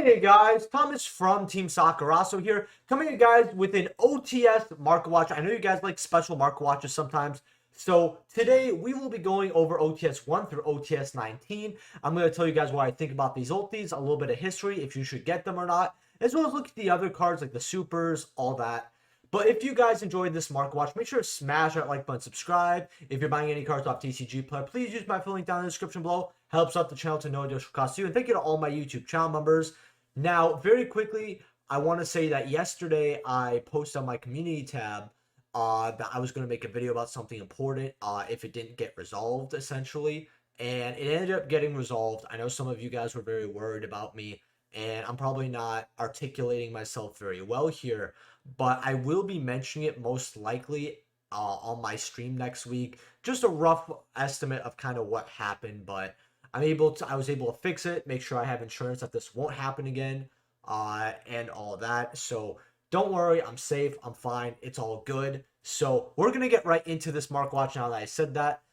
Hey guys, Thomas from Team Sakurasou here, coming to you guys with an OTS market watch. I know you guys like special market watches sometimes, so today we will be going over OTS 1 through OTS 19. I'm going to tell you guys what I think about these ultis, a little bit of history, if you should get them or not, as well as look at the other cards like the supers, all that. But if you guys enjoyed this market watch, make sure to smash that like button, subscribe. If you're buying any cards off TCG Player, please use my link down in the description below. Helps out the channel to no additional cost to you. And thank you to all my YouTube channel members. Now, very quickly, I want to say that yesterday I posted on my community tab that I was going to make a video about something important if it didn't get resolved, essentially. And it ended up getting resolved. I know some of you guys were very worried about me, and I'm probably not articulating myself very well here, but I will be mentioning it most likely on my stream next week. Just a rough estimate of kind of what happened, but I was able to fix it, make sure I have insurance that this won't happen again, and all of that. So don't worry, I'm safe, I'm fine, it's all good. So we're gonna get right into this market watch now that I said that.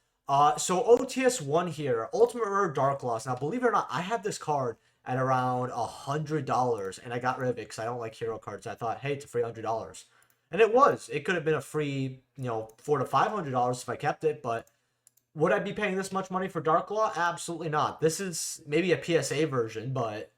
So OTS 1 here, Ultimate Rare Dark Lost. Now, believe it or not, I have this card at around $100, and I got rid of it because I don't like hero cards. I thought, hey, it's a free $100, and it was. It could have been a free, $400 to $500 if I kept it, but would I be paying this much money for Dark Law? Absolutely not. This is maybe a PSA version, but,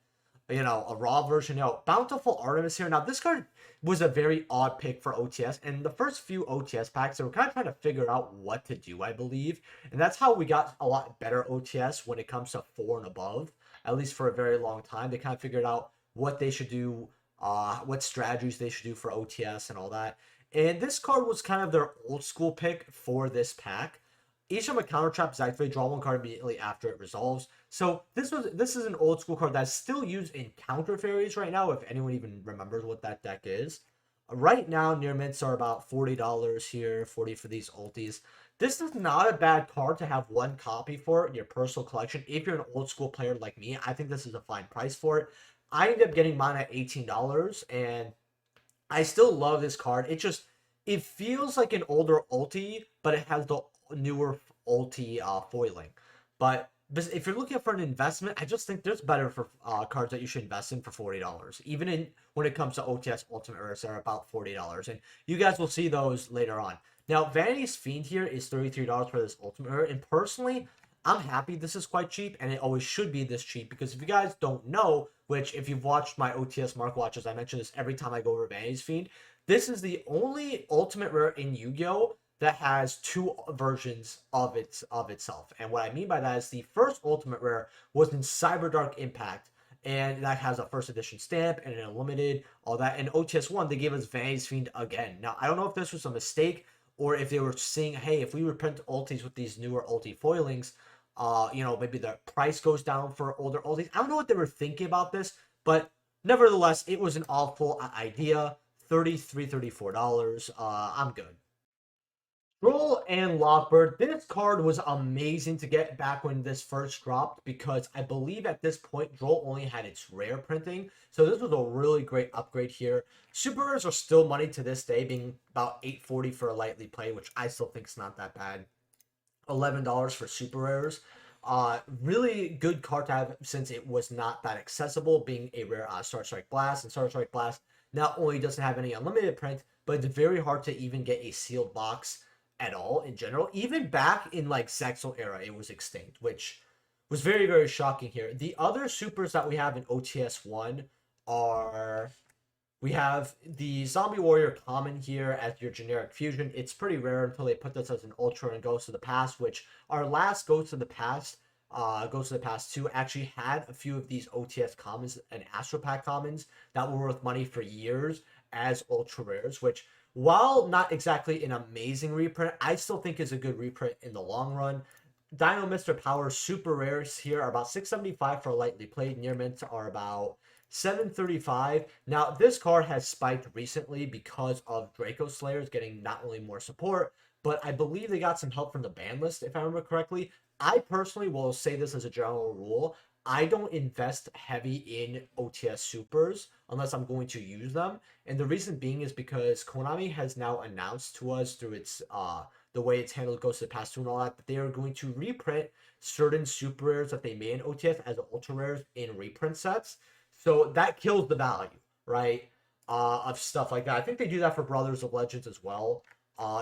a raw version. Bountiful Artemis here. Now, this card was a very odd pick for OTS, and the first few OTS packs, they were kind of trying to figure out what to do, I believe, and that's how we got a lot better OTS when it comes to 4 and above, at least for a very long time. They kind of figured out what they should do, what strategies they should do for OTS and all that, and this card was kind of their old school pick for this pack. Each time a counter trap is activated, draw one card immediately after it resolves. So this is an old school card that's still used in counter fairies right now, if anyone even remembers what that deck is. Right now, near mints are about $40 here, 40 for these ultis. This is not a bad card to have one copy for in your personal collection. If you're an old school player like me, I think this is a fine price for it. I ended up getting mine at $18, and I still love this card. It feels like an older ulti, but it has the newer ulti foiling. But if you're looking for an investment, I just think there's better for cards that you should invest in for $40. Even when it comes to OTS Ultimate Rares, they're about $40, and you guys will see those later on. Now, Vanity's Fiend here is $33 for this Ultimate Rare, and personally, I'm happy this is quite cheap, and it always should be this cheap, because if you guys don't know, which if you've watched my OTS Market Watches, I mention this every time I go over Vanity's Fiend, this is the only Ultimate Rare in Yu-Gi-Oh! That has 2 versions of itself. And what I mean by that is the first Ultimate Rare was in Cyberdark Impact, and that has a first edition stamp and an unlimited, all that. And OTS 1, they gave us Vanity's Fiend again. Now, I don't know if this was a mistake or if they were seeing, hey, if we reprint ultis with these newer ulti foilings, maybe the price goes down for older ultis. I don't know what they were thinking about this, but nevertheless, it was an awful idea. $33, $34. I'm good. Droll and Lockbird. This card was amazing to get back when this first dropped, because I believe at this point Droll only had its rare printing. So this was a really great upgrade here. Super rares are still money to this day, being about $8.40 for a lightly play, which I still think is not that bad. $11 for super rares. Really good card to have since it was not that accessible, being a rare Star Strike Blast. And Star Strike Blast not only doesn't have any unlimited print, but it's very hard to even get a sealed box at all in general. Even back in like Zexal era, it was extinct, which was very, very shocking here. The other supers that we have in OTS 1 are, we have the Zombie Warrior Common here as your generic fusion. It's pretty rare until they put this as an Ultra and Ghost of the Past, which our last Ghost of the Past, Ghost of the Past 2, actually had a few of these OTS commons and Astro Pack commons that were worth money for years as ultra rares, which, while not exactly an amazing reprint, I still think is a good reprint in the long run. Dino Mr. Power super rares here are about $6.75 for a lightly played. Near mints are about $7.35. Now, this card has spiked recently because of Draco Slayers getting not only more support, but I believe they got some help from the ban list, if I remember correctly. I personally will say this as a general rule. I don't invest heavy in OTS supers unless I'm going to use them. And the reason being is because Konami has now announced to us through its the way it's handled Ghost of the Past 2 and all that they are going to reprint certain super rares that they made in OTS as ultra rares in reprint sets. So that kills the value, right? Of stuff like that. I think they do that for Brothers of Legends as well.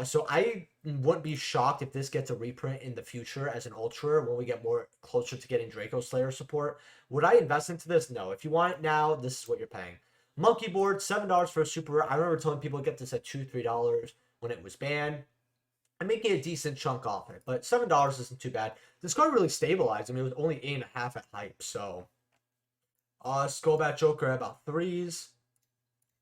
So I wouldn't be shocked if this gets a reprint in the future as an Ultra when we get more closer to getting Draco Slayer support. Would I invest into this? No. If you want it now, this is what you're paying. Monkey board, $7 for a super rare. I remember telling people to get this at $2, $3 when it was banned. I'm making a decent chunk off it, but $7 isn't too bad. This card really stabilized. I mean, it was only 8.5 at hype, so. Skullbat Joker at about 3s.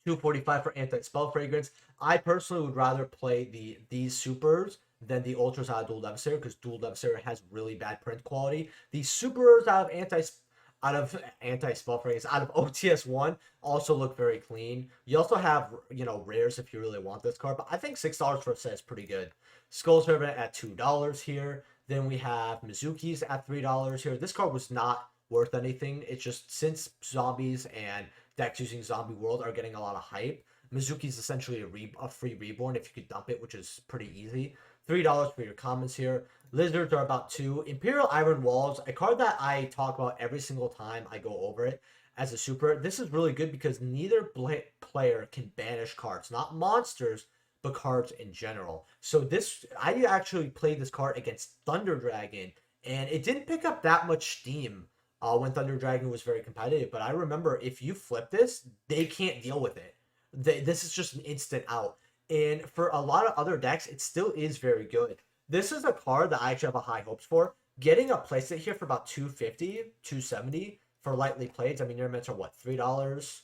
245 for anti-spell fragrance. I personally would rather play these supers than the ultras out of Dual Adversary because Dual Adversary has really bad print quality. The supers out of anti-spell fragrance out of OTS 1 also look very clean. You also have, you know, rares if you really want this card, but I think $6 for a set is pretty good. Skull Servant at $2 here. Then we have Mizuki's at $3 here. This card was not worth anything. It's just since zombies and decks using Zombie World are getting a lot of hype, Mizuki's essentially a free reborn if you could dump it, which is pretty easy. $3 for your commons here. Lizards are about 2. Imperial Iron Walls, a card that I talk about every single time I go over it as a super. This is really good because neither player can banish cards, not monsters, but cards in general. So this, I actually played this card against Thunder Dragon, and it didn't pick up that much steam when Thunder Dragon was very competitive. But I remember if you flip this, they can't deal with it. This is just an instant out. And for a lot of other decks, it still is very good. This is a card that I actually have a high hopes for. Getting a playset here for about $250, $270 for lightly played. I mean, your mints are what, $3?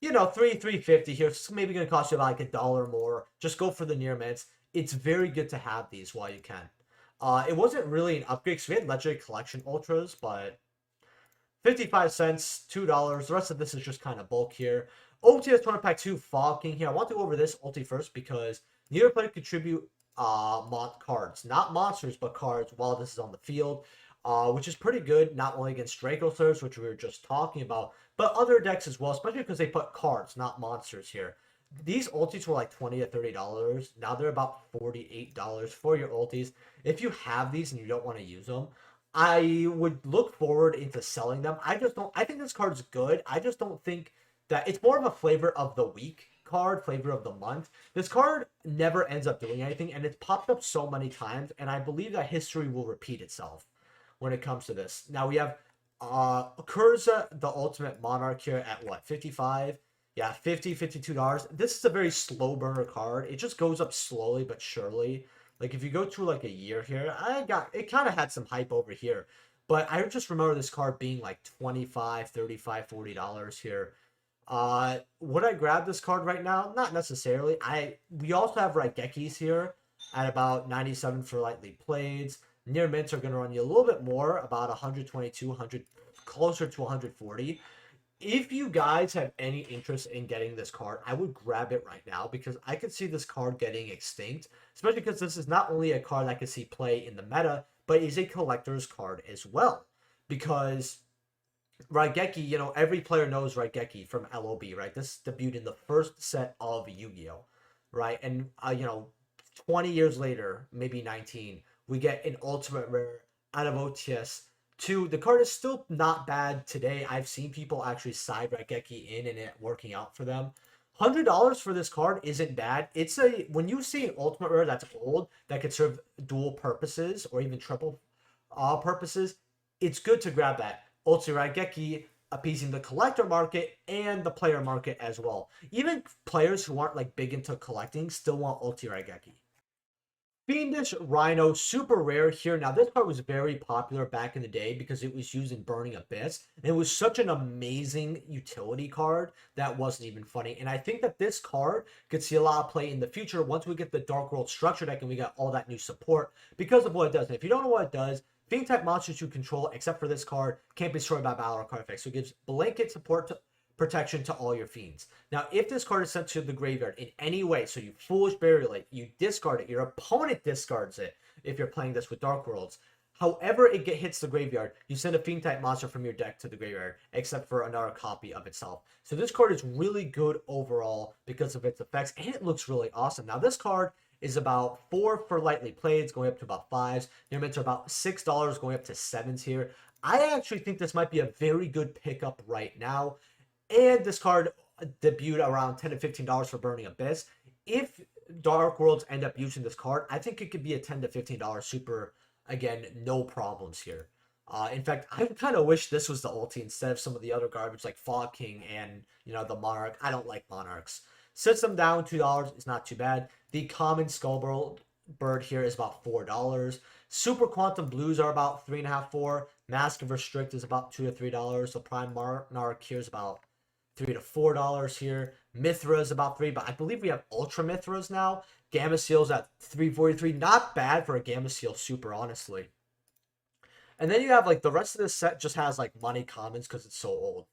You know, $3.50 here. It's maybe going to cost you like $1 more. Just go for the near mints. It's very good to have these while you can. It wasn't really an upgrade because we had Legendary Collection Ultras, but 55 cents, $2. The rest of this is just kind of bulk here. OTS Tournament Pack 2 Fog King here. I want to go over this ulti first because neither player contribute cards. Not monsters, but cards while this is on the field. Which is pretty good, not only against Draco Slayers, which we were just talking about, but other decks as well, especially because they put cards, not monsters here. These ultis were like $20 to $30. Now they're about $48 for your ultis. If you have these and you don't want to use them, I would look forward into selling them. I think this card's good. I just don't think that it's more of a flavor of the week card, flavor of the month. This card never ends up doing anything, and it's popped up so many times, and I believe that history will repeat itself when it comes to this. Now we have Kurza, the Ultimate Monarch here at what, 55? Yeah, $52. This is a very slow burner card. It just goes up slowly but surely. Like if you go through like a year here, it kind of had some hype over here. But I just remember this card being like $25, $35, $40 here. Would I grab this card right now? Not necessarily. We also have Raigekis here at about 97 for lightly played. Near mints are going to run you a little bit more, about 122, 100, closer to 140. If you guys have any interest in getting this card, I would grab it right now because I could see this card getting extinct, especially because this is not only a card I could see play in the meta, but is a collector's card as well. Because Raigeki, you know, every player knows Raigeki from LOB, right? This debuted in the first set of Yu-Gi-Oh, right? And, you know, 20 years later, maybe 19, we get an ultimate rare out of OTS 2. The card is still not bad today. I've seen people actually side Raigeki in and it working out for them. $100 for this card isn't bad. When you see an ultimate rare that's old, that could serve dual purposes or even triple purposes, it's good to grab that. Ulti Raigeki appeasing the collector market and the player market as well. Even players who aren't like big into collecting still want Ulti Raigeki. Fiendish Rhino, super rare here. Now, this card was very popular back in the day because it was used in Burning Abyss. And it was such an amazing utility card that wasn't even funny. And I think that this card could see a lot of play in the future once we get the Dark World structure deck and we got all that new support because of what it does. And if you don't know what it does, Fiend type monsters you control, except for this card, can't be destroyed by battle or card effects. So it gives blanket protection to all your fiends. Now, if this card is sent to the graveyard in any way, so you Foolish Burial it, you discard it, your opponent discards it if you're playing this with Dark Worlds. However it hits the graveyard, you send a fiend type monster from your deck to the graveyard, except for another copy of itself. So this card is really good overall because of its effects, and it looks really awesome. Now, this card is about 4 for lightly played, going up to about 5s. Your mints are about $6, going up to 7s here. I actually think this might be a very good pickup right now. And this card debuted around $10 to $15 for Burning Abyss. If Dark Worlds end up using this card, I think it could be a $10 to $15 super. Again, no problems here. In fact, I kind of wish this was the ulti instead of some of the other garbage like Fog King and, the Monarch. I don't like Monarchs. Sits them down $2 is not too bad. The common Skull Bird here is about $4. Super Quantum Blues are about $3.5, $4. Mask of Restrict is about $2 to $3. So Prime Monarch here is about $3 to $4 here. Mithra is about $3, but I believe we have Ultra Mithras now. Gamma Seal's at $3.43. Not bad for a Gamma Seal super, honestly. And then you have like the rest of this set just has like money commons because it's so old.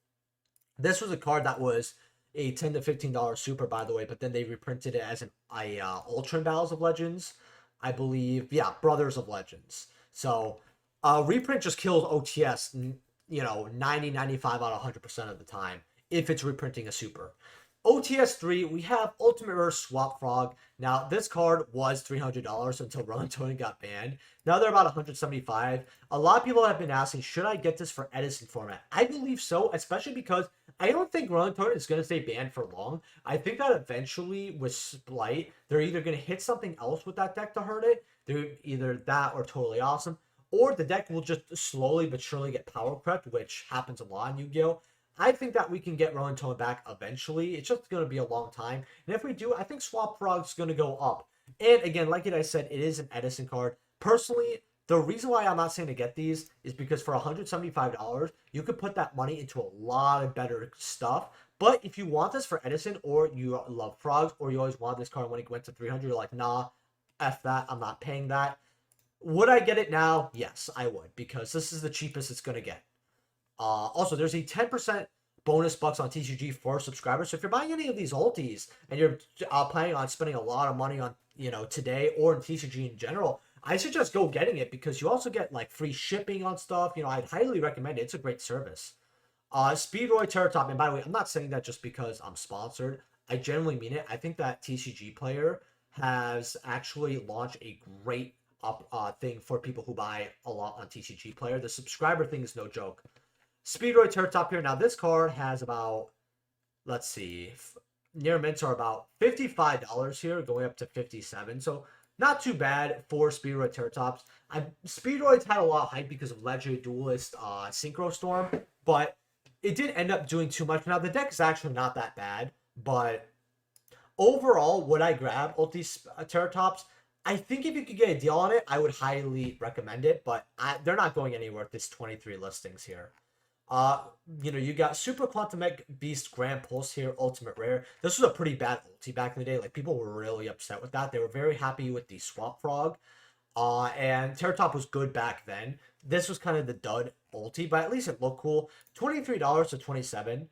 This was a card that was a $10 to $15 super, by the way, but then they reprinted it as an Ultra Battles of Legends, I believe. Yeah, Brothers of Legends. So reprint just kills OTS, 90, 95 out of 100% of the time if it's reprinting a super. OTS 3, we have Ultimate Rare Swap Frog. Now, this card was $300 until Rolling got banned. Now they're about $175. A lot of people have been asking, should I get this for Edison format? I believe so, especially because I don't think Rolling is going to stay banned for long. I think that eventually with Splight, they're either going to hit something else with that deck to hurt it. They're either that or Totally Awesome. Or the deck will just slowly but surely get power crept, which happens a lot in Yu-Gi-Oh! I think that we can get Rolling Tone back eventually. It's just going to be a long time. And if we do, I think Swap Frog's going to go up. And again, like I said, it is an Edison card. Personally, the reason why I'm not saying to get these is because for $175, you could put that money into a lot of better stuff. But if you want this for Edison, or you love frogs, or you always wanted this card when it went to 300, you're like, nah, F that, I'm not paying that. Would I get it now? Yes, I would, because this is the cheapest it's going to get. Also, there's a 10% bonus bucks on TCG for subscribers. So if you're buying any of these ultis and you're planning on spending a lot of money on, today or in TCG in general, I suggest go getting it because you also get like free shipping on stuff. I'd highly recommend it. It's a great service. Speedroid Turrets, and by the way, I'm not saying that just because I'm sponsored. I generally mean it. I think that TCG Player has actually launched a great thing for people who buy a lot on TCG Player. The subscriber thing is no joke. Speedroid Turrets here. Now, this card has about, let's see, near mints are about $55 here, going up to $57. So, not too bad for Speedroid Turrets. Speedroids had a lot of hype because of Legendary Duelist Synchro Storm, but it didn't end up doing too much. Now, the deck is actually not that bad, but overall, would I grab Ulti Terratops? I think if you could get a deal on it, I would highly recommend it, but they're not going anywhere with this 23 listings here. You got Super Quantum Beast Grand Pulse here, Ultimate Rare. This was a pretty bad ulti back in the day. Like, people were really upset with that. They were very happy with the Swamp Frog. And Terratop was good back then. This was kind of the dud ulti, but at least it looked cool. $23 to $27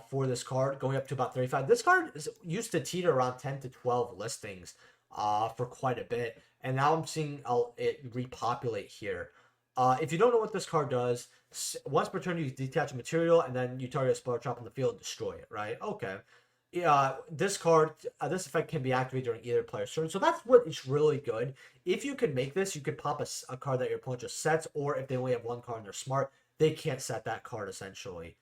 for this card, going up to about $35. This card used to teeter around 10 to 12 listings for quite a bit. And now I'm seeing it repopulate here. If you don't know what this card does, once per turn you detach a material and then you target a spell trap on the field and destroy it, right? Okay. This card, this effect can be activated during either player's turn. So that's what is really good. If you can make this, you could pop a card that your opponent just sets, or if they only have one card and they're smart, they can't set that card essentially.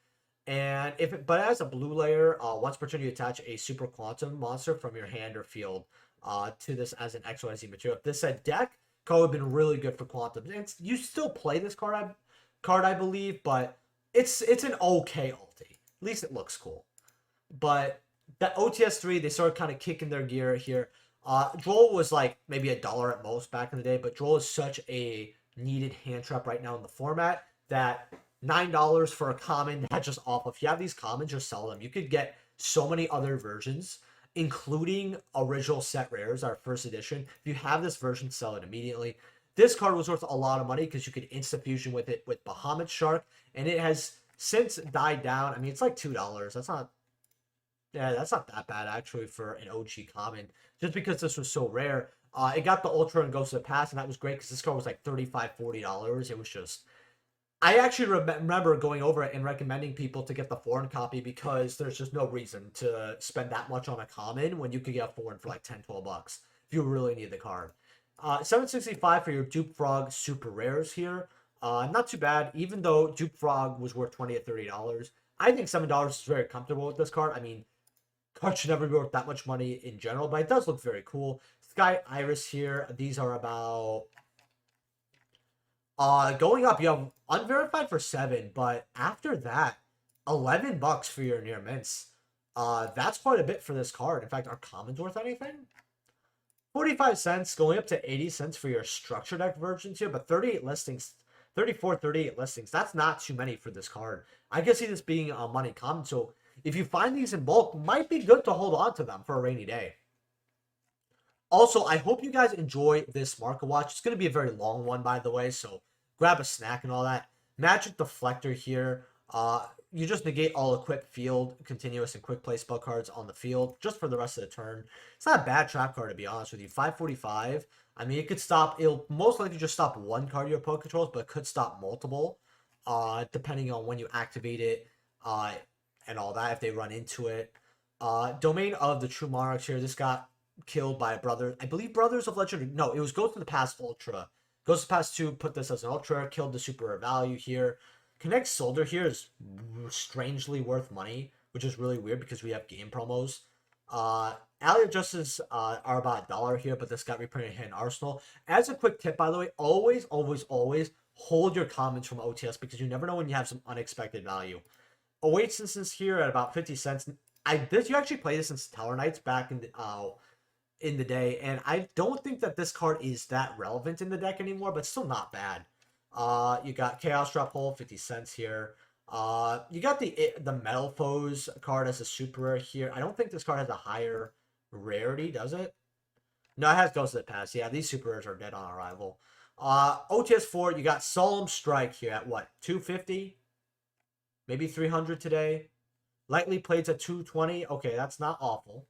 And but as a blue layer, once per turn you attach a Super Quantum monster from your hand or field to this as an XYZ material. If this said deck, card would have been really good for Quantum. And you still play this card, I believe, but it's an okay ulti. At least it looks cool. But that OTS 3, they started kind of kicking their gear here. Droll was like maybe $1 at most back in the day, but Droll is such a needed hand trap right now in the format that $9 for a common, that's just awful. If you have these commons, just sell them. You could get so many other versions, including original set rares, our first edition. If you have this version, sell it immediately. This card was worth a lot of money because you could instant fusion with it with Bahamut Shark, and it has since died down. I mean, it's like $2. That's not that bad actually for an OG common, just because this was so rare. It got the Ultra and Ghost of the Past, and that was great because this card was like $35, $40. It was just, I actually remember going over it and recommending people to get the foreign copy because there's just no reason to spend that much on a common when you could get a foreign for like $10, $12 if you really need the card. $765 for your Dupe Frog super rares here. Not too bad, even though Duke Frog was worth $20 to $30. I think $7 is very comfortable with this card. I mean, cards should never be worth that much money in general, but it does look very cool. Sky Iris here. These are about going up. You have unverified for 7, but after that, $11 for your near mints. That's quite a bit for this card. In fact, are commons worth anything? 45 cents, going up to 80 cents for your structure deck versions here, but 38 listings, 34, 38 listings. That's not too many for this card. I can see this being a money common, so if you find these in bulk, might be good to hold on to them for a rainy day. Also, I hope you guys enjoy this market watch. It's going to be a very long one, by the way, so grab a snack and all that. Magic Deflector here. You just negate all equipped field, continuous, and quick play spell cards on the field just for the rest of the turn. It's not a bad trap card, to be honest with you. 545. I mean, it could stop. It'll most likely just stop one card your opponent controls, but it could stop multiple, depending on when you activate it and all that, if they run into it. Domain of the True Monarchs here. This got killed by a brother. I believe Brothers of Legend. No, it was Ghost of the Past Ultra. Ghost of the Past 2 put this as an Ultra, killed the super rare value here. Connect Soldier here is strangely worth money, which is really weird because we have game promos. Alley of Justice are about $1 here, but this got reprinted here in Arsenal. As a quick tip, by the way, always hold your comments from OTS because you never know when you have some unexpected value. Awaits instance here at about 50 cents. You actually played this in Stellar Knights back in the day, and I don't think that this card is that relevant in the deck anymore, but still not bad. You got Chaos Drop Hole, 50 cents here. You got the Metal Foes card as a super rare here. I don't think this card has a higher rarity, does it? No, it has Ghost of the Past. Yeah, these super rares are dead on arrival. OTS 4, you got Solemn Strike here at what? 250? Maybe 300 today. Lightly Plays at 220. Okay, that's not awful.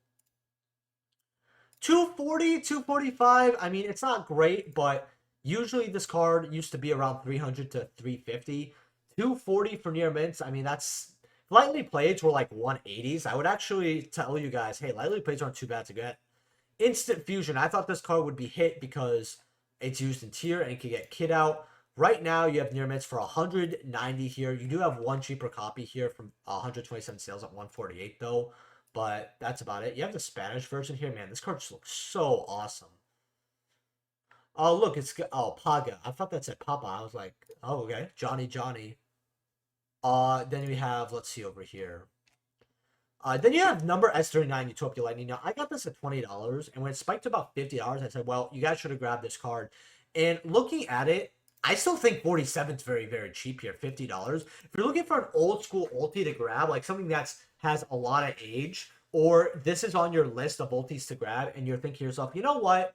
240, 245. I mean, it's not great, but usually this card used to be around 300 to 350. 240 for near mints. I mean, that's... Lightly Plays were like 180s. I would actually tell you guys, hey, Lightly Plays aren't too bad to get. Instant Fusion. I thought this card would be hit because it's used in tier and it can get kid out. Right now, you have near mints for 190 here. You do have one cheaper copy here from 127 sales at 148, though. But that's about it. You have the Spanish version here. Man, this card just looks so awesome. Oh, look, it's... Oh, Paga. I thought that said Papa. I was like, oh, okay. Johnny. Then we have... Let's see over here. Then you have number S39 Utopia Lightning. Now, I got this at $20, and when it spiked to about $50, I said, well, you guys should have grabbed this card. And looking at it, I still think 47 is very, very cheap here, $50. If you're looking for an old school ulti to grab, like something that has a lot of age, or this is on your list of ultis to grab, and you're thinking to yourself, you know what?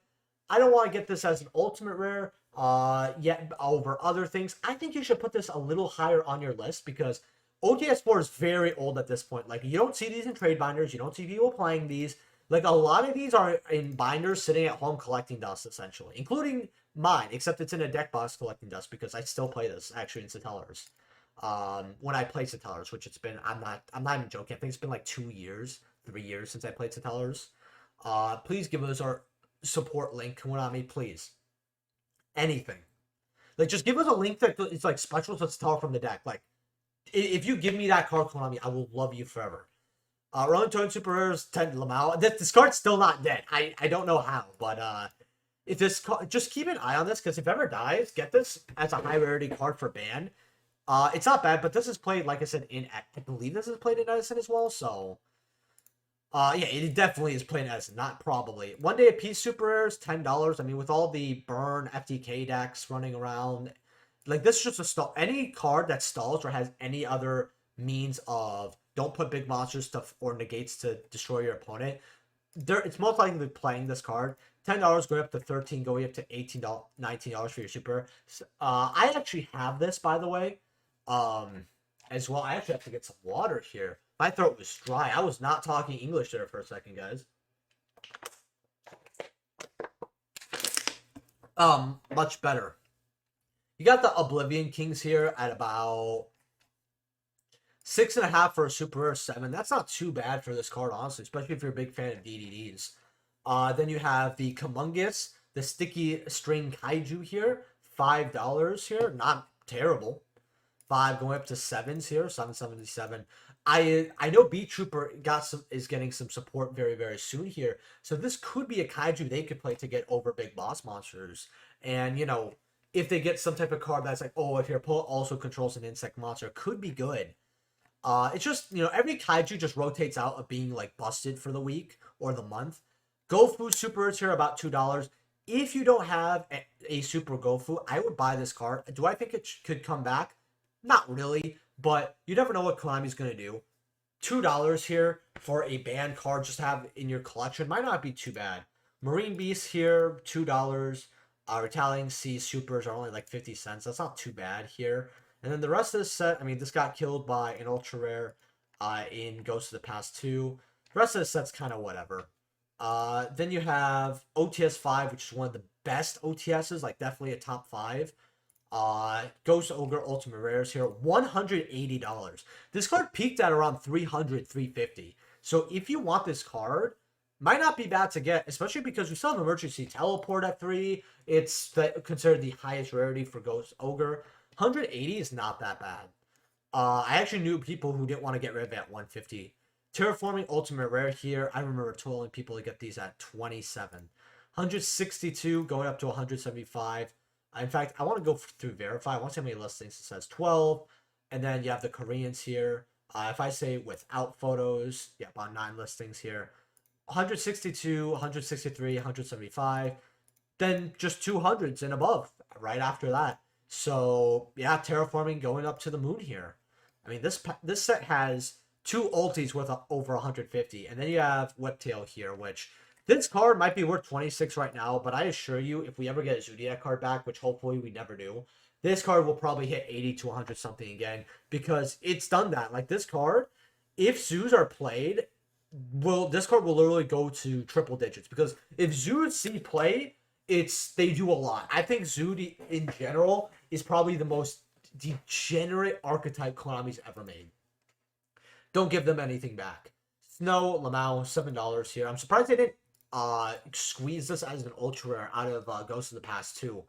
I don't want to get this as an ultimate rare yet over other things. I think you should put this a little higher on your list because OTS 4 is very old at this point. Like, you don't see these in trade binders. You don't see people playing these. Like, a lot of these are in binders sitting at home collecting dust, essentially, including mine, except it's in a deck box collecting dust because I still play this, actually, in Satellars. When I play Satellars, which it's been, I'm not even joking. I think it's been like 2 years, 3 years since I played Satellars. Please give us our support link, Konami, please. Anything. Like, just give us a link that it's like special to Satellar from the deck. Like, if you give me that card, Konami, I will love you forever. Rolling Toad Super Rares, 10 Lamau. This card's still not dead. I don't know how, but if this card, just keep an eye on this, because if it ever dies, get this as a high rarity card for ban. It's not bad, but this is played, like I said, I believe this is played in Edison as well, so... yeah, it definitely is played in Edison, not probably. 1 day a piece super rares, $10. I mean, with all the burn FTK decks running around, like, this is just a stall. Any card that stalls or has any other means of don't put big monsters stuff or negates to destroy your opponent, it's most likely playing this card. $10 going up to $13, going up to $18, $19 for your super. I actually have this, by the way, as well. I actually have to get some water here. My throat was dry. I was not talking English there for a second, guys. Much better. You got the Oblivion Kings here at about 6.5 for a super rare 7. That's not too bad for this card, honestly, especially if you're a big fan of DDDs. Then you have the Kamungus, the Sticky String Kaiju here, $5 here. Not terrible. 5 going up to 7s here, 777. I know B Trooper is getting some support very, very soon here. So this could be a kaiju they could play to get over big boss monsters. And, you know, if they get some type of card that's like, oh, if your opponent also controls an insect monster, could be good. It's just, you know, every kaiju just rotates out of being like busted for the week or the month. Gofu Super is here about $2. If you don't have a Super Gofu, I would buy this card. Do I think it could come back? Not really, but you never know what Konami's going to do. $2 here for a banned card just to have in your collection might not be too bad. Marine Beast here, $2. Retaliating Sea Supers are only like 50 cents. That's not too bad here. And then the rest of the set, I mean, this got killed by an ultra rare in Ghost of the Past 2. The rest of the set's kind of whatever. Then you have OTS 5, which is one of the best OTSs, like definitely a top 5. Ghost Ogre Ultimate Rares here, $180. This card peaked at around $300, $350. So if you want this card, might not be bad to get, especially because we still have Emergency Teleport at 3. It's considered the highest rarity for Ghost Ogre. 180 is not that bad. I actually knew people who didn't want to get rid of it at 150. Terraforming Ultimate Rare here. I remember telling people to get these at 27. 162 going up to 175. In fact, I want to go through Verify. I want to see how many listings it says. 12. And then you have the Koreans here. If I say without photos, yeah, about 9 listings here. 162, 163, 175. Then just 200s and above right after that. So, yeah, Terraforming going up to the moon here. I mean, this set has 2 ultis worth over 150. And then you have Whiptail here, which this card might be worth 26 right now. But I assure you, if we ever get a Zodiac card back, which hopefully we never do, this card will probably hit 80 to 100 something again. Because it's done that. Like, this card, if zoos are played, this card will literally go to triple digits. Because if zoos see play, they do a lot. I think Zood in general is probably the most degenerate archetype Konami's ever made. Don't give them anything back. Snow, Lamau, $7 here. I'm surprised they didn't squeeze this as an ultra rare out of Ghost of the Past 2.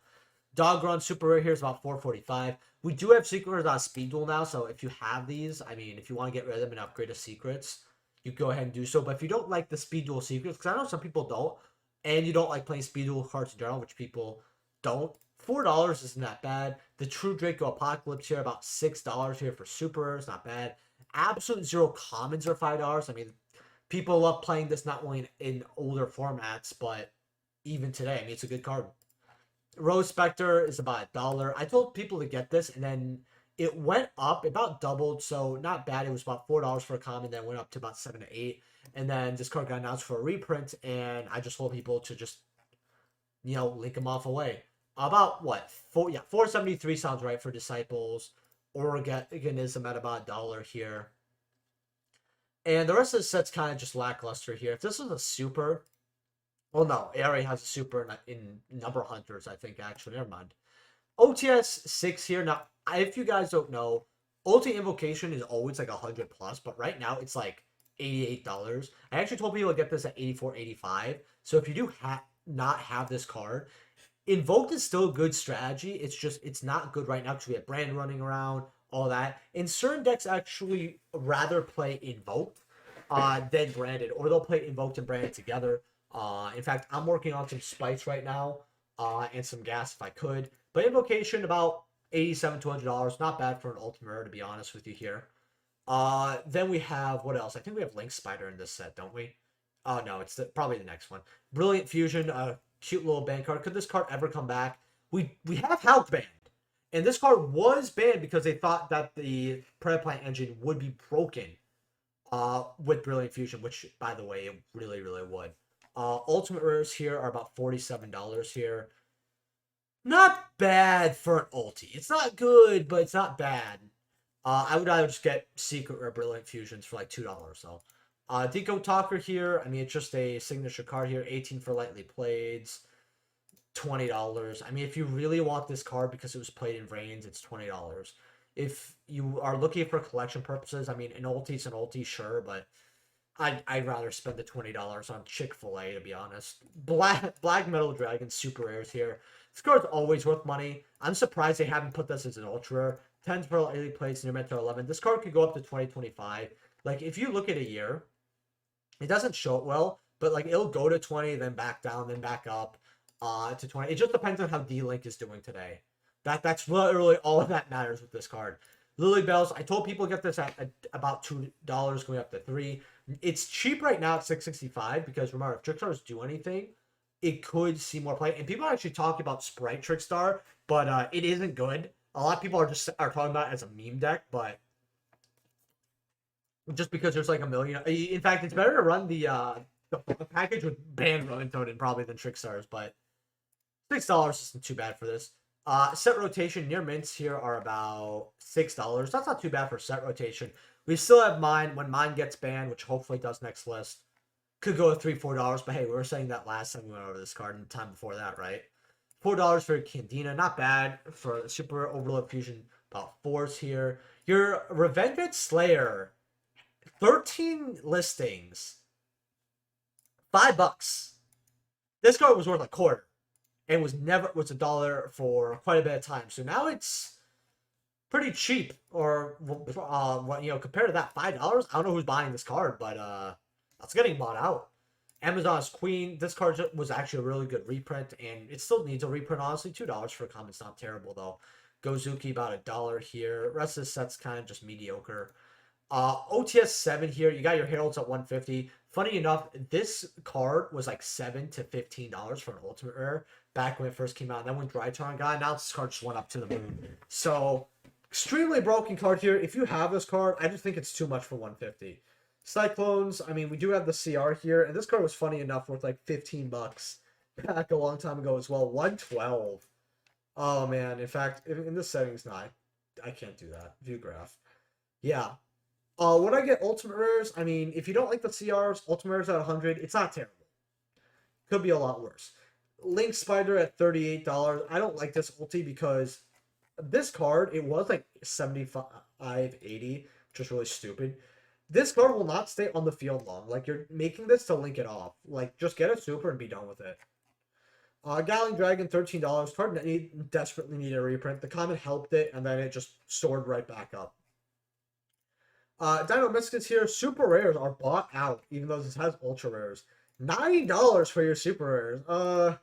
Dog Run Super Rare here is about $4.45. We do have secrets on Speed Duel now, so if you have these, I mean, if you want to get rid of them and upgrade to secrets, you go ahead and do so. But if you don't like the Speed Duel secrets, because I know some people don't, and you don't like playing Speed Duel cards in general, which people don't, $4 isn't that bad. The True Draco Apocalypse here, about $6 here for Super. It's not bad. Absolute Zero Commons are $5. I mean, people love playing this not only in older formats, but even today. I mean, it's a good card. Rose Spectre is about $1. I told people to get this, and then it went up, about doubled, so not bad. It was about $4 for a common, then went up to about 7 to 8. And then this card got announced for a reprint, and I just told people to just, you know, link them off away. About what? $4.73 sounds right for Disciples. Organism at about $1 here. And the rest of the set's kind of just lackluster here. If this was a super, well, no, it already has a super in Number Hunters, I think, actually. Never mind. OTS 6 here. Now, if you guys don't know, Ulti Invocation is always like 100 plus, but right now it's like $88. I actually told people to get this at $84, $85. So if you do not have this card, Invoked is still a good strategy. It's just, it's not good right now because we have Brand running around, all that. And certain decks actually rather play Invoked than Branded, or they'll play Invoked and Branded together. In fact, I'm working on some Spites right now and some Gas if I could. But Invocation, about $87 to $100. Not bad for an Ultimate, to be honest with you here. Then we have, what else? I think we have Link Spider in this set, don't we? Oh, no, it's probably the next one. Brilliant Fusion, cute little banned card. Could this card ever come back? We have Hulk banned. And this card was banned because they thought that the Predaplant engine would be broken with Brilliant Fusion, which, by the way, it really, really would. Ultimate Rares here are about $47 here. Not bad for an ulti. It's not good, but it's not bad. I would either just get Secret or Brilliant Fusions for like $2, so. Deco Talker here, I mean, it's just a signature card here. 18 for Lightly Played, $20. I mean, if you really want this card because it was played in Reigns, it's $20. If you are looking for collection purposes, I mean, an ulti's an ulti, sure, but I'd rather spend the $20 on Chick-fil-A, to be honest. Black Metal Dragon super rares here. This card's always worth money. I'm surprised they haven't put this as an ultra rare. 10 Pearl Elite Plates near Mentor 11. This card could go up to 2025. Like, if you look at a year, it doesn't show it well, but like it'll go to 20, then back down, then back up to 20. It just depends on how D-Link is doing today. That's literally all that matters with this card. Lily Bells, I told people to get this at about $2 going up to $3. It's cheap right now at $6.65 because remember, if Trickstars do anything, it could see more play. And people are actually talking about Sprite Trickstar, but it isn't good. A lot of people are talking about it as a meme deck, but just because there's like a million. In fact, it's better to run the package with Band Rolling Totem probably than Trickstars, but $6 isn't too bad for this. Set rotation near mints here are about $6. That's not too bad for set rotation. We still have mine. When mine gets banned, which hopefully does next list, could go to $3-4. But hey, we were saying that last time we went over this card and the time before that, right? $4 for Candina, not bad for Super Overload Fusion. About 4s here. Your Revenge Slayer, 13 listings, $5. This card was worth a quarter. And was $1 for quite a bit of time. So now it's pretty cheap, or compared to that $5. I don't know who's buying this card, but that's getting bought out. Amazon's Queen. This card was actually a really good reprint, and it still needs a reprint. Honestly, $2 for a common's not terrible though. Gozuki about $1 here. Rest of the set's kind of just mediocre. OTS 7 here. You got your Heralds at $150. Funny enough, this card was like $7 to $15 for an ultimate rare back when it first came out. And then when Dry Torn got announced, this card just went up to the moon. So extremely broken card here. If you have this card, I just think it's too much for $150. Cyclones, I mean, we do have the CR here, and this card was funny enough worth like $15 back a long time ago as well. $112. Oh man, in fact, in this settings, no, I can't do that. View graph. Yeah. When I get ultimate rares, I mean, if you don't like the CRs, ultimate rares at 100, it's not terrible. Could be a lot worse. Link Spider at $38. I don't like this ulti because this card, it was like 75, 80, which is really stupid. This card will not stay on the field long. Like, you're making this to link it off. Like, just get a super and be done with it. Gallon Dragon, $13. Card desperately needed a reprint. The comment helped it, and then it just soared right back up. Dino Biscuits here. Super rares are bought out, even though this has ultra rares. $9 for your super rares.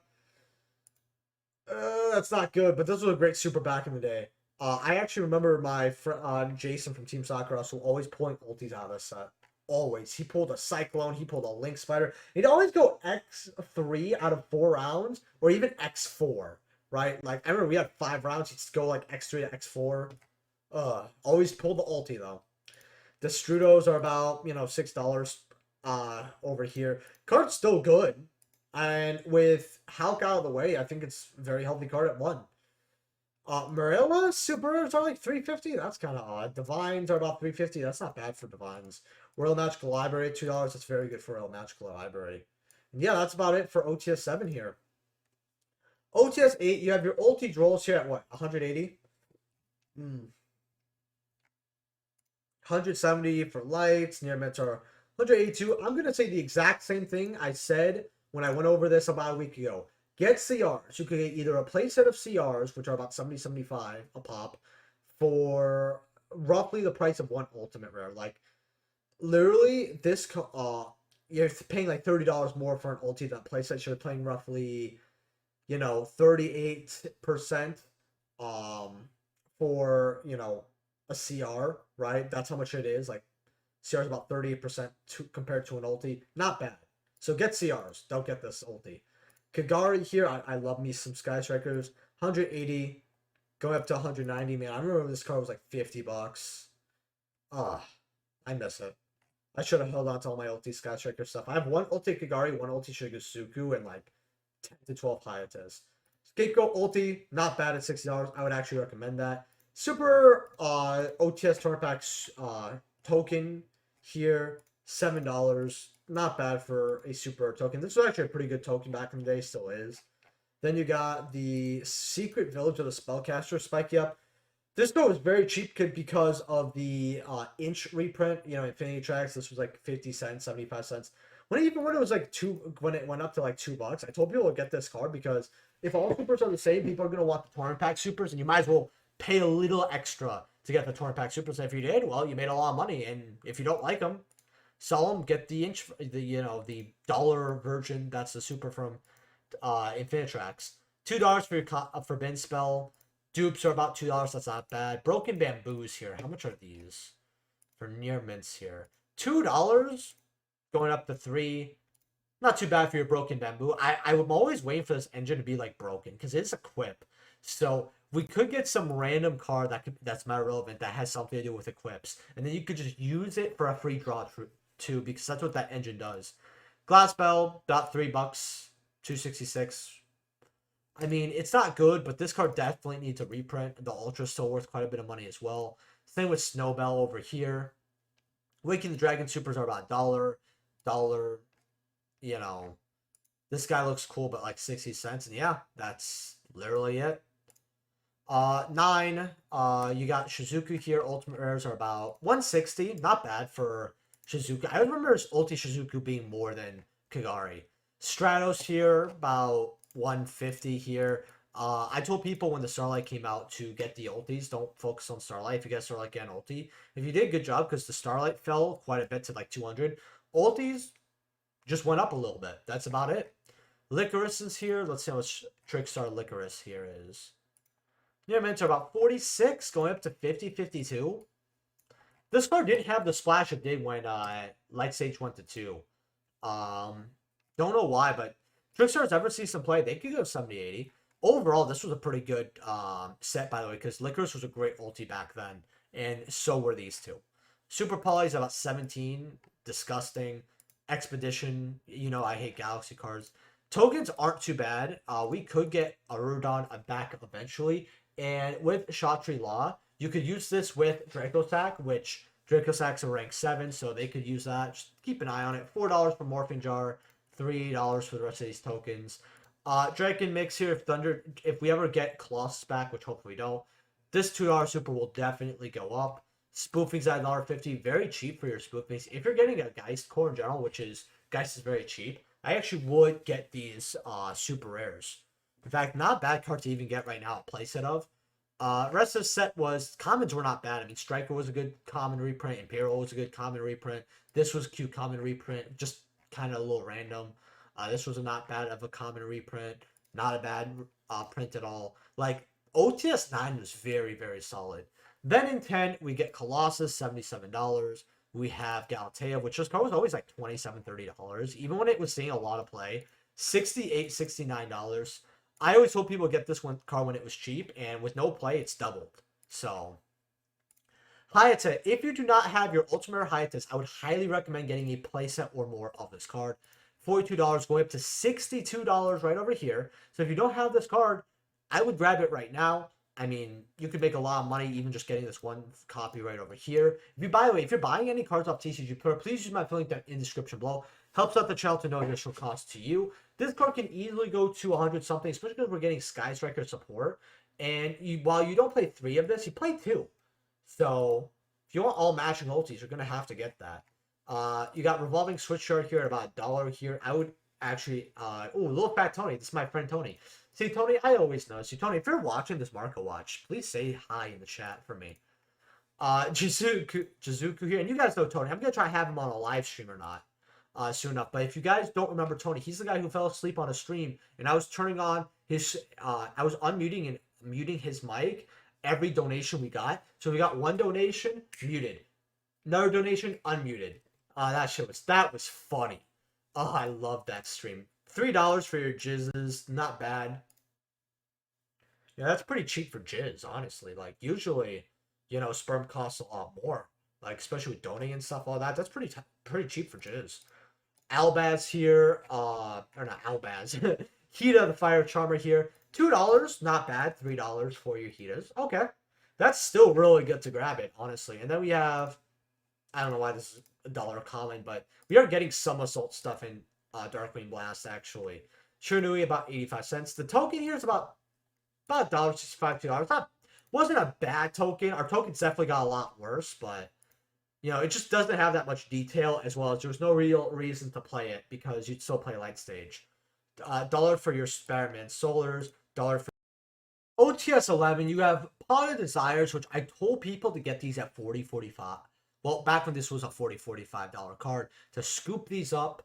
That's not good, but this was a great super back in the day. I actually remember my friend Jason from Team Sakurasou always pulling ultis out of this set. Always. He pulled a Cyclone, he pulled a Link Spider. He'd always go X3 out of 4 rounds, or even X4, right? Like, I remember we had 5 rounds, he'd go like X3 to X4. Always pulled the ulti, though. The Strudos are about, $6 over here. Card's still good. And with Hulk out of the way, I think it's a very healthy card at 1. Marilla Supers are like $3.50. That's kind of odd. Divines are about $3.50. That's not bad for Divines. Royal Magical Library, $2. That's very good for Royal Magical Library. And yeah, that's about it for OTS 7 here. OTS 8, you have your ulti rolls here at what? 180? 170 for lights, near Mentor 182. I'm going to say the exact same thing I said when I went over this about a week ago. Get CRs. You could get either a playset of CRs, which are about $70-$75 a pop, for roughly the price of one ultimate rare. Like, literally, this you're paying like $30 more for an ulti than a playset. You're paying roughly, 38% for, a CR, right? That's how much it is. Like, CR is about 38% compared to an ulti. Not bad. So get CRs. Don't get this ulti. Kagari here, I love me some Sky Strikers. 180, going up to 190. Man, I remember this card was like $50. I miss it. I should have held on to all my ulti Sky Striker stuff. I have one ulti Kagari, one ulti Shigasuku, and like 10 to 12 Hayates. Scapegoat ulti, not bad at $60. I would actually recommend that. Super OTS Tournament Packs token here, $7. Not bad for a super token. This was actually a pretty good token back in the day, still is. Then you got the Secret Village of the Spellcaster, spike you up This card was very cheap because of the inch reprint. You know, Infinity Tracks. This was like 50 cents, 75 cents. When it was like when it went up to like $2, I told people to get this card because if all supers are the same, people are gonna want the tournament pack supers, and you might as well pay a little extra to get the tournament pack supers. And if you did, well, you made a lot of money. And if you don't like them, sell them. Get the the dollar version. That's the super from Infinity Tracks. $2 for your Forbidden Spell. Dupes are about $2. That's not bad. Broken Bamboos here. How much are these? For near mints here. $2 going up to $3. Not too bad for your Broken Bamboo. I'm always waiting for this engine to be like broken because it's a equip. So we could get some random card that's meta relevant that has something to do with equips. And then you could just use it for a free draw too, because that's what that engine does. Glass Bell, about $3. 266. I mean, it's not good, but this card definitely needs a reprint. The Ultra's still worth quite a bit of money as well. Same with Snowbell over here. Waking the Dragon Supers are about $1. You know, this guy looks cool, but like 60 cents. And yeah, that's literally it. 9. You got Shizuku here. Ultimate rares are about 160. Not bad for Shizuku. I remember Ulti Shizuku being more than Kagari. Stratos here, about 150 here. I told people when the Starlight came out to get the ultis. Don't focus on Starlight. If you get Starlight, get an ulti. If you did, good job, because the Starlight fell quite a bit to like 200. Ultis just went up a little bit. That's about it. Licorice is here. Let's see how much Trickstar Licorice here is. Near mints are about 46, going up to 50, 52. This card didn't have the splash it did when Light Stage went to 2. Don't know why, but Trickstars ever see some play, they could go 70, 80. Overall, this was a pretty good set, by the way, because Licorice was a great ulti back then, and so were these two. Super Poly's about 17, disgusting. Expedition, you know, I hate Galaxy cards. Tokens aren't too bad. We could get Arudon back eventually, and with Shatri Law, you could use this with Dracosack, which Dracosack's a rank 7, so they could use that. Just keep an eye on it. $4 for Morphing Jar, $3 for the rest of these tokens. Dragon Mix here, if we ever get Colossus back, which hopefully we don't, this $2 super will definitely go up. Spoofing's at $1.50, very cheap for your spoofings. If you're getting a Geist core in general, Geist is very cheap, I actually would get these super rares. In fact, not a bad card to even get right now, a playset of. Rest of the set was, commons were not bad. I mean, Striker was a good common reprint, Imperial was a good common reprint. This was cute common reprint, just kind of a little random. This was not bad of a common reprint, not a bad print at all. Like, OTS 9 was very, very solid. Then in 10, we get Colossus, $77. We have Galatea, which this card was always like $27, $30. Even when it was seeing a lot of play, $68, $69. I always told people to get this one card when it was cheap, and with no play, it's doubled. So, Hayate, if you do not have your Ultimate Hayates, I would highly recommend getting a playset or more of this card. $42 going up to $62 right over here. So if you don't have this card, I would grab it right now. I mean, you could make a lot of money even just getting this one copy right over here. By the way, if you're buying any cards off TCG Pro, please use my link down in the description below. Helps out the channel to know additional cost to you. This card can easily go to 100 something, especially because we're getting Sky Striker support. And while you don't play 3 of this, you play 2. So if you want all matching ultis, you're going to have to get that. You got Revolving Switch Shard here at about $1 here. I would actually, Little Fat Tony. This is my friend Tony. See, Tony, I always notice you. Tony, if you're watching this Market Watch, please say hi in the chat for me. Jizuku here. And you guys know Tony. I'm going to try to have him on a live stream or not soon enough. But if you guys don't remember Tony, he's the guy who fell asleep on a stream. And I was turning on his, I was unmuting and muting his mic every donation we got. So we got one donation, muted. Another donation, unmuted. That was funny. Oh, I love that stream. $3 for your jizzes, not bad. Yeah, that's pretty cheap for jizz, honestly. Like, usually, you know, sperm costs a lot more. Like, especially with donating and stuff, all that. That's pretty cheap for jizz. Albaz here, or not Albaz. Hita, the Fire Charmer here. $2, not bad. $3 for your Hitas. Okay. That's still really good to grab it, honestly. And then we have, I don't know why this is $1 common, but we are getting some Assault stuff in Darkwing Blast, actually. Shunui, about 85 cents. The token here is about $1.65, $2. Wasn't a bad token. Our tokens definitely got a lot worse, but you know, it just doesn't have that much detail, as well as there's no real reason to play it because you'd still play light stage. Dollar for your experiments, solars, dollar for OTS 11. You have Pot of Desires, which I told people to get these at 40, 45. Well, back when this was a 40, $45 card, to scoop these up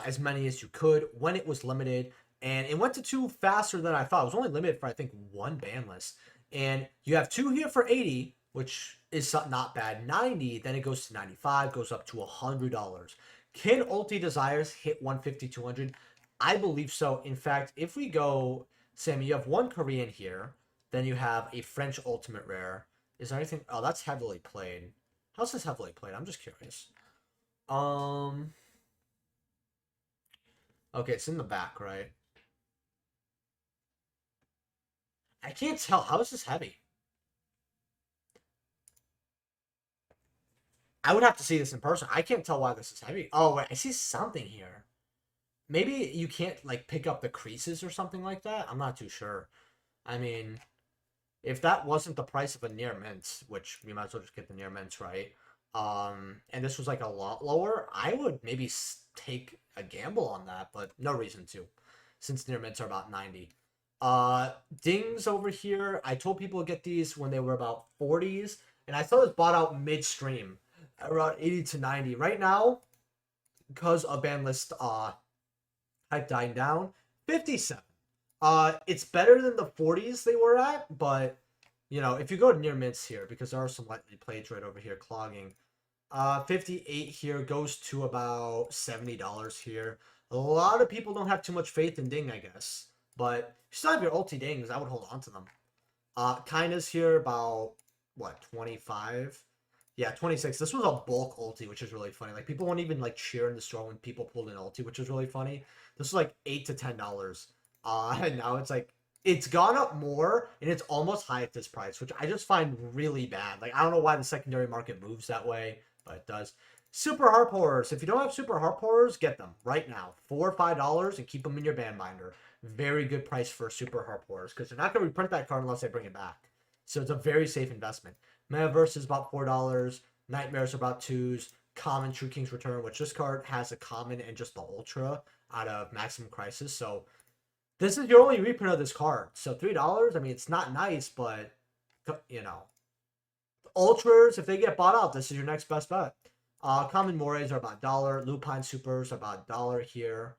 as many as you could when it was limited. And it went to 2 faster than I thought. It was only limited for, I think, 1 ban list. And you have 2 here for 80, which is not bad. 90, then it goes to 95, goes up to $100. Can Ulti Desires hit 150, 200? I believe so. In fact, if we go, Sammy, you have 1 Korean here. Then you have a French Ultimate Rare. Is there anything? Oh, that's heavily played. How's this heavily played? I'm just curious. Okay, it's in the back, right? I can't tell. How is this heavy? I would have to see this in person. I can't tell why this is heavy. Oh, wait, I see something here. Maybe you can't, like, pick up the creases or something like that? I'm not too sure. I mean, if that wasn't the price of a near mint, which we might as well just get the near mint, right? And this was, like, a lot lower, I would maybe take a gamble on that, but no reason to, since near mints are about 90. Dings over here, I told people to get these when they were about 40s, and I saw this bought out midstream, around 80 to 90. Right now, because of ban list hype dying down, 57. It's better than the 40s they were at, but you know, if you go to near mints here, because there are some lightly plates right over here clogging, 58 here goes to about $70 here. A lot of people don't have too much faith in Ding, I guess, but if you still have your ulti Dings, I would hold on to them. Kindness here about what, 25? Yeah, 26. This was a bulk ulti, which is really funny. Like, people won't even, like, cheer in the store when people pulled an ulti, which is really funny. This was, like, $8 to $10. And now it's, like, it's gone up more, and it's almost high at this price, which I just find really bad. Like, I don't know why the secondary market moves that way, but it does. Super Harp Horrors. If you don't have Super Harp Horrors, get them right now. $4 or $5 and keep them in your band binder. Very good price for Super Harp Horrors, because they're not going to reprint that card unless they bring it back. So it's a very safe investment. Metaverse is about $4. Nightmares are about 2s. Common True King's Return, which this card has a common and just the ultra out of Maximum Crisis. So this is your only reprint of this card. So $3, I mean, it's not nice, but, you know. Ultras, if they get bought out, this is your next best bet. Common Mores are about $1. Lupine Supers are about $1 here.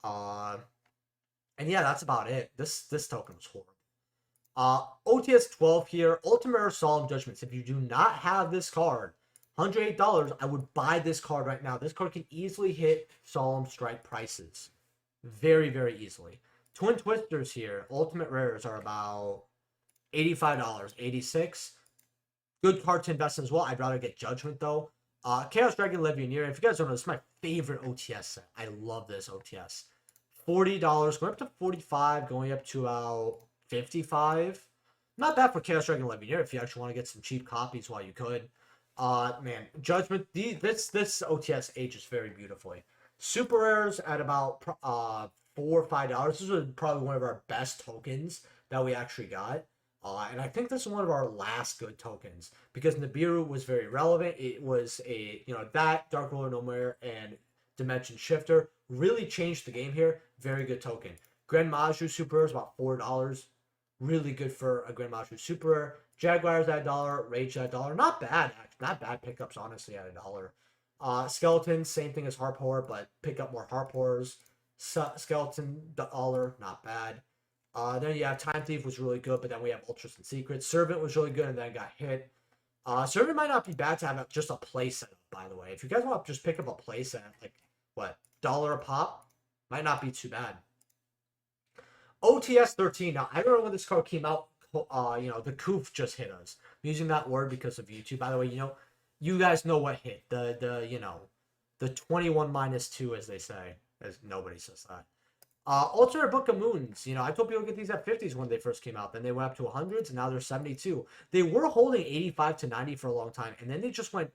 And yeah, that's about it. This token was horrible. OTS 12 here. Ultimate Solemn Judgments. If you do not have this card, $108, I would buy this card right now. This card can easily hit Solemn Strike prices. Very, very easily. Twin Twisters here. Ultimate Rares are about $85, $86. Good card to invest in as well. I'd rather get Judgment, though. Chaos Dragon Legionnaire. If you guys don't know, this is my favorite OTS set. I love this OTS. $40, going up to $45, going up to about $55. Not bad for Chaos Dragon Legionnaire if you actually want to get some cheap copies while you could. Man, Judgment, this OTS ages very beautifully. Super Rares at about $4 or $5. This was probably one of our best tokens that we actually got. And I think this is one of our last good tokens because Nibiru was very relevant. It was a, you know, that Dark Ruler No More and Dimension Shifter really changed the game here. Very good token. Grand Maju Super is about $4. Really good for a Grand Maju Super. Jaguars at $1. Rage at $1. Not bad, actually. Not bad pickups, honestly, at $1. Skeleton, same thing as Harp Horror, but pick up more Harp Horrors. Skeleton, $1. Not bad. Then you have Time Thief was really good, but then we have Ultras and Secrets. Servant was really good and then got hit. Servant might not be bad to have just a play set, by the way. If you guys want to just pick up a play set, like, what, $1 a pop? Might not be too bad. OTS 13. Now, I remember when this card came out, you know, the coof just hit us. I'm using that word because of YouTube. By the way, you know, you guys know what hit. You know, the 21 minus 2, as they say. As nobody says that. Alternate Book of Moons. You know, I told people to get these at 50s when they first came out. Then they went up to 100s, and now they're 72. They were holding 85 to 90 for a long time, and then they just went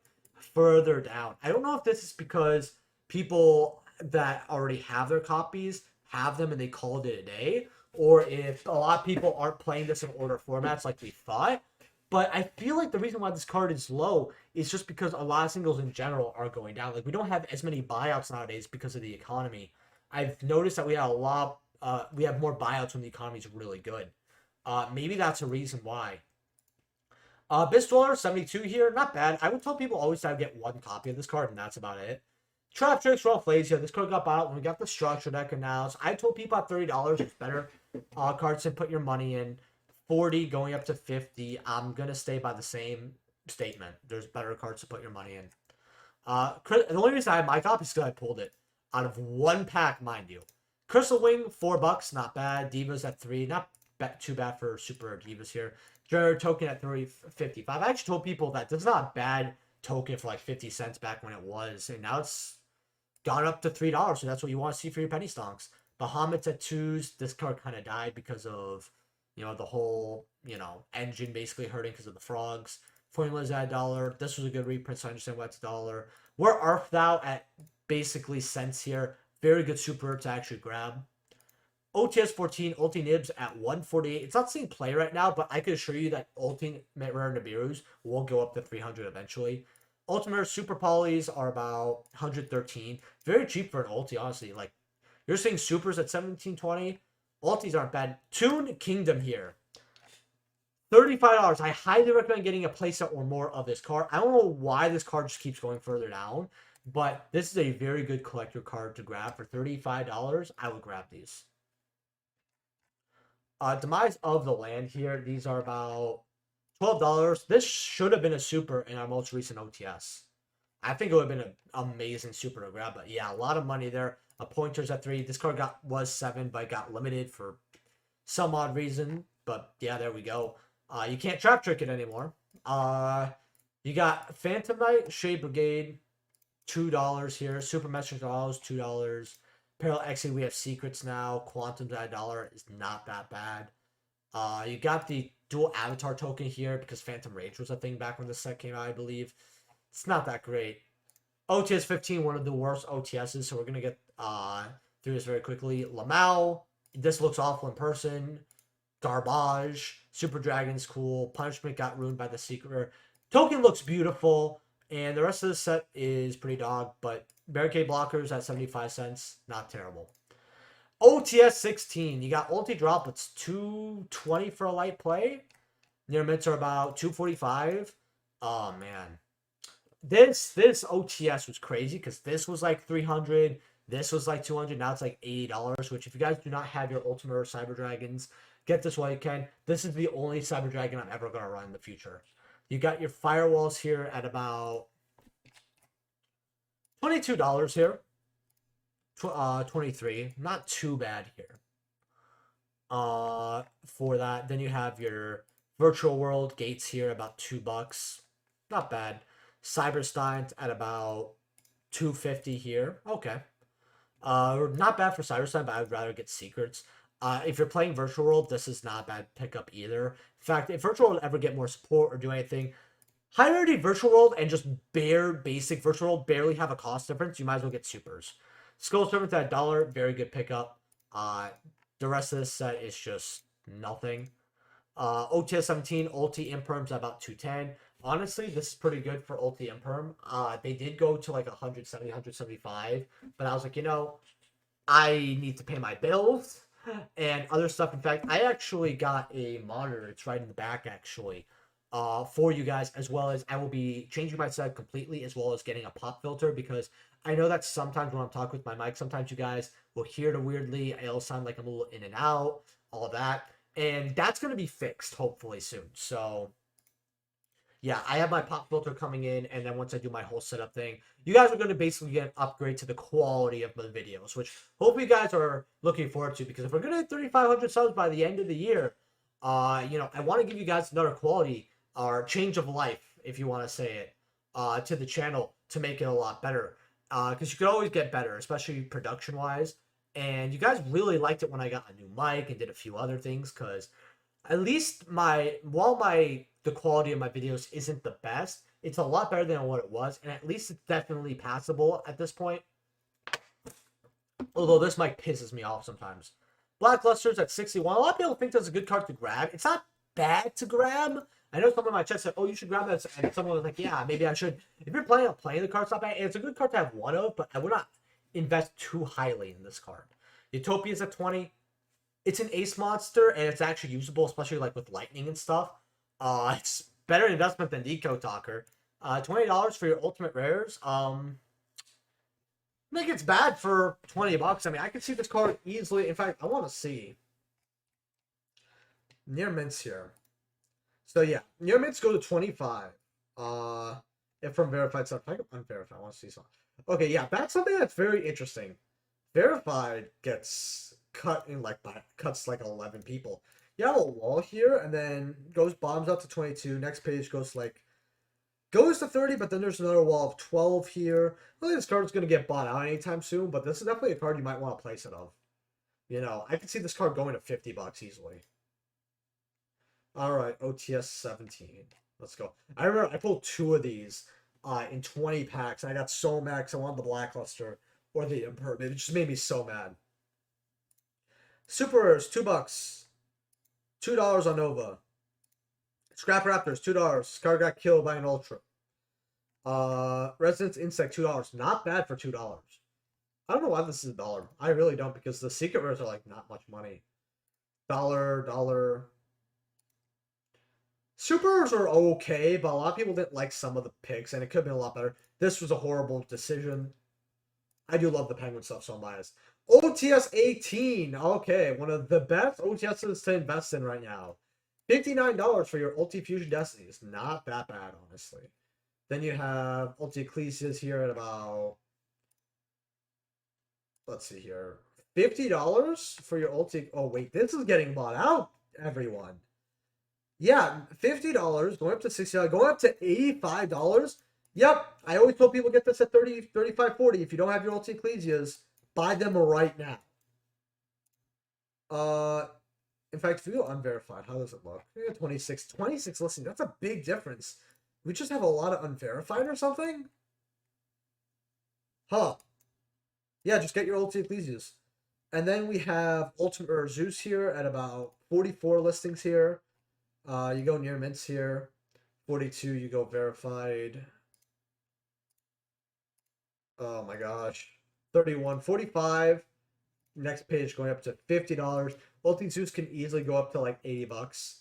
further down. I don't know if this is because people that already have their copies have them and they called it a day, or if a lot of people aren't playing this in order formats like we thought. But I feel like the reason why this card is low is just because a lot of singles in general are going down. Like, we don't have as many buyouts nowadays because of the economy. I've noticed that we have we have more buyouts when the economy is really good. Maybe that's a reason why. Bistwaller 72 here, not bad. I would tell people always to get one copy of this card, and that's about it. Trap Tricks, Rough Lazy. This card got bought when we got the structure deck announced. I told people at $30 it's better cards to put your money in. 40 going up to 50. I'm gonna stay by the same statement. There's better cards to put your money in. The only reason I have my copy is because I pulled it out of one pack, mind you. Crystal Wing, $4, not bad. Divas at 3, not too bad for Super Divas here. Jared Token at 3.55. I actually told people that this is not a bad token for like 50 cents back when it was, and now it's gone up to $3, so that's what you want to see for your penny stonks. Bahamut's at 2s. This card kind of died because of, you know, the whole, you know, engine basically hurting because of the frogs. Formulas at $1. This was a good reprint, so I understand why it's $1. We're Arf Thou at basically cents here. Very good super to actually grab. OTS 14, Ulti Nibs at 148. It's not seeing play right now, but I can assure you that Ultimate Rare Nibirus will go up to 300 eventually. Ultimate Super Polys are about 113. Very cheap for an ulti, honestly. Like, you're seeing supers at 1720. Ultis aren't bad. Toon Kingdom here. $35. I highly recommend getting a playset or more of this card. I don't know why this card just keeps going further down, but this is a very good collector card to grab. For $35, I would grab these. Demise of the Land here. These are about $12. This should have been a super in our most recent OTS. I think it would have been an amazing super to grab, but yeah, a lot of money there. Pointers at 3. This card was 7, but got limited for some odd reason. But yeah, there we go. You can't trap trick it anymore. You got Phantom Knight, Shade Brigade, $2 here. Super Messenger Dolls, $2. Peril Exit, we have secrets now. Quantum's at $1 is not that bad. You got the dual avatar token here because Phantom Rage was a thing back when the set came out, I believe. It's not that great. OTS 15, one of the worst OTSs, so we're going to get through this very quickly. Lamau, this looks awful in person. Garbage. Super Dragon's cool. Punishment got ruined by the secret. Token looks beautiful, and the rest of the set is pretty dog, but Barricade Blockers at 75 cents, not terrible. OTS 16, you got ulti droplets, $2.20 for a light play. Near mints are about $2.45. Oh man, this OTS was crazy because this was like $300, this was like $200, now it's like $80. Which, if you guys do not have your Ultimate or Cyber Dragons, get this while you can. This is the only Cyber Dragon I'm ever gonna run in the future. You got your firewalls here at about $22 here. 23, not too bad here. For that, then you have your virtual world gates here about $2, not bad. Cyberstein at about $2.50 here. Okay, not bad for Cyberstein, but I'd rather get secrets. If you're playing virtual world, this is not a bad pickup either. In fact, if virtual world ever get more support or do anything, high rarity virtual world and just bare basic virtual world barely have a cost difference, you might as well get supers. Skull Servants at $1, very good pickup. The rest of this set is just nothing. OTS 17, Ulti Imperms at about $2.10. Honestly, this is pretty good for Ulti Imperm. They did go to like 170, 175, but I was like, you know, I need to pay my bills and other stuff. In fact, I actually got a monitor. It's right in the back, actually, for you guys, as well as I will be changing my set completely, as well as getting a pop filter, because I know that sometimes when I'm talking with my mic, sometimes you guys will hear it weirdly. It'll sound like I'm a little in and out, all of that. And that's going to be fixed, hopefully, soon. So, yeah, I have my pop filter coming in, and then once I do my whole setup thing, you guys are going to basically get an upgrade to the quality of the videos, which hopefully you guys are looking forward to, because if we're going to hit 3,500 subs by the end of the year, you know, I want to give you guys another quality, or change of life, if you want to say it, to the channel to make it a lot better. Because you could always get better, especially production-wise. And you guys really liked it when I got a new mic and did a few other things, because at least while the quality of my videos isn't the best, it's a lot better than what it was, and at least it's definitely passable at this point. Although this mic pisses me off sometimes. Blacklusters at 61. A lot of people think that's a good card to grab. It's not bad to grab. I know someone in my chat said, "Oh, you should grab that," and someone was like, "Yeah, maybe I should." If you're planning on playing the card, stop bad. It's a good card to have one of, but I would not invest too highly in this card. Utopia is at 20. It's an ace monster, and it's actually usable, especially like with lightning and stuff. It's better investment than Deco Talker. $20 for your ultimate rares. I think it's bad for $20. I mean, I can see this card easily. In fact, I want to see near mints here. So yeah, near mints go to 25. If from verified stuff, I can unverify. I want to see something. Okay, yeah, that's something that's very interesting. Verified gets cut in like cuts like 11 people. You have a wall here, and then goes bombs up to 22. Next page goes to 30, but then there's another wall of 12 here. I think this card is going to get bought out anytime soon, but this is definitely a card you might want to place it of. You know, I can see this card going to $50 easily. All right, OTS 17. Let's go. I remember I pulled 2 of these in 20 packs, and I got so mad because I wanted the Blackluster or the Imperm. It just made me so mad. Supers, $2. $2 on Nova. Scrap Raptors, $2. This card got killed by an Ultra. Residence Insect, $2. Not bad for $2. I don't know why this is $1. I really don't, because the secret rares are like not much money. $1. Supers are okay, but a lot of people didn't like some of the picks, and it could have been a lot better. This was a horrible decision. I do love the Penguin stuff, so I'm biased. OTS 18. Okay, one of the best OTSs to invest in right now. $59 for your Ulti Fusion Destinies. Not that bad, honestly. Then you have Ulti Ecclesias here at about, let's see here, $50 for your Ulti. Oh, wait, this is getting bought out, everyone. Yeah, $50, going up to $60, going up to $85. Yep, I always told people get this at 30, 35, 40. If you don't have your Ulti Ecclesias, buy them right now. In fact, if you go unverified, how does it look? 26 listings. That's a big difference. We just have a lot of unverified or something? Huh. Yeah, just get your Ulti Ecclesias. And then we have Ultimate Zeus here at about 44 listings here. You go near mints here. 42, you go verified. Oh my gosh. 31, 45. Next page going up to $50. Ulti Zeus can easily go up to like $80.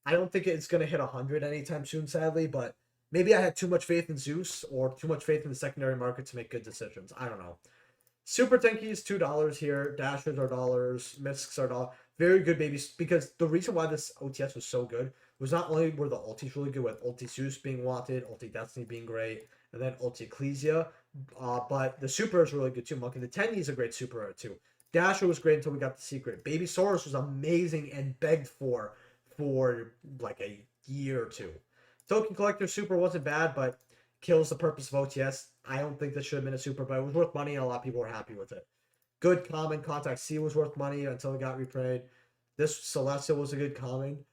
I don't think it's going to hit 100 anytime soon, sadly, but maybe I had too much faith in Zeus or too much faith in the secondary market to make good decisions. I don't know. Super Tenkies, $2 here. Dashers are dollars. Misks are dollars. Very good babies, because the reason why this OTS was so good was not only were the ultis really good with Ulti Zeus being wanted, Ulti Destiny being great, and then Ulti Ecclesia, but the super is really good too. Monkey the Tendy is a great super too. Dasher was great until we got the secret. Baby Saurus was amazing and begged for like a year or two. Token Collector Super wasn't bad, but kills the purpose of OTS. I don't think this should have been a super, but it was worth money, and a lot of people were happy with it. Good common. Contact C was worth money until it got replayed. This Celestial was a good common.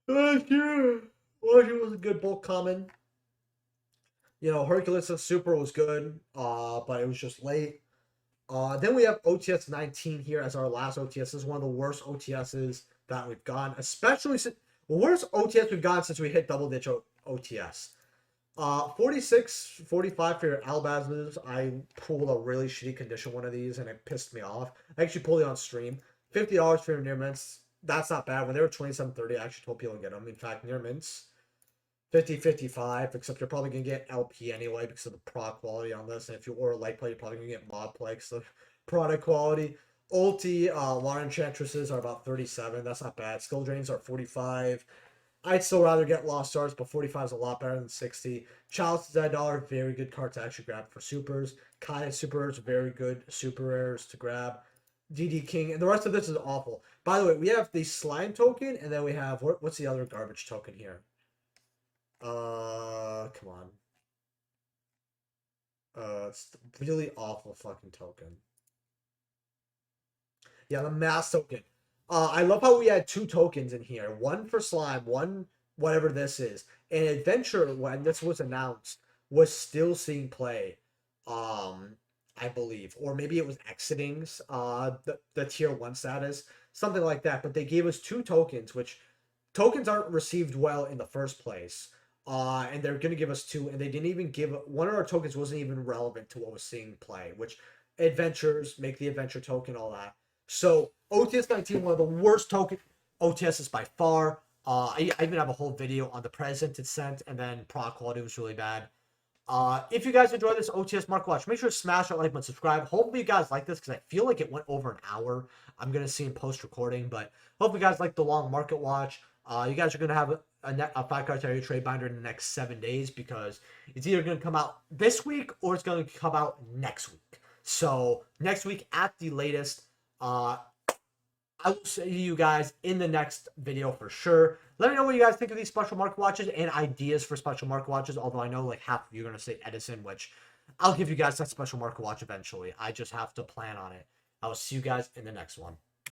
Last year was a good bulk common. You know, Hercules Super was good, but it was just late. Then we have OTS 19 here as our last OTS. This is one of the worst OTSs that we've gotten, especially since worst OTS we've gotten since we hit double-digit OTS. 46, 45 for your Alabazas. I pulled a really shitty condition one of these, and it pissed me off. I actually pulled it on stream. $50 for your near mints. That's not bad. When they were $27.30, I actually told people to get them. In fact, near mints, 50, 55, except you're probably going to get LP anyway because of the product quality on this. And if you order light play, you're probably going to get mod play because of the product quality. Ulti, Water Enchantresses are about 37. That's not bad. Skill Drains are 45. I'd still rather get Lost Stars, but 45 is a lot better than 60. Chalice is at $1. Very good card to actually grab for supers. Kaya Supers, very good super rares to grab. DD King, and the rest of this is awful. By the way, we have the slime token, and then we have, what's the other garbage token here? Come on. It's the really awful fucking token. Yeah, the mass token. I love how we had 2 tokens in here. One for slime, one whatever this is. And Adventure, when this was announced, was still seeing play. I believe. Or maybe it was exiting the tier 1 status. Something like that. But they gave us 2 tokens, which tokens aren't received well in the first place. And they're going to give us 2, and they didn't even give one of our tokens wasn't even relevant to what was seeing play, which adventures make the adventure token, all that. So OTS 19, one of the worst token OTSs by far. I even have a whole video on the present it sent, and then product quality was really bad. If you guys enjoyed this OTS Market Watch, make sure to smash that like button, subscribe. Hopefully you guys like this because I feel like it went over an hour. I'm gonna see in post recording, but hopefully you guys like the long Market Watch. You guys are gonna have a 5 criteria trade binder in the next 7 days because it's either gonna come out this week or it's gonna come out next week. So next week at the latest. I will see you guys in the next video for sure. Let me know what you guys think of these special market watches and ideas for special market watches. Although I know like half of you are going to say Edison, which I'll give you guys that special market watch eventually. I just have to plan on it. I will see you guys in the next one.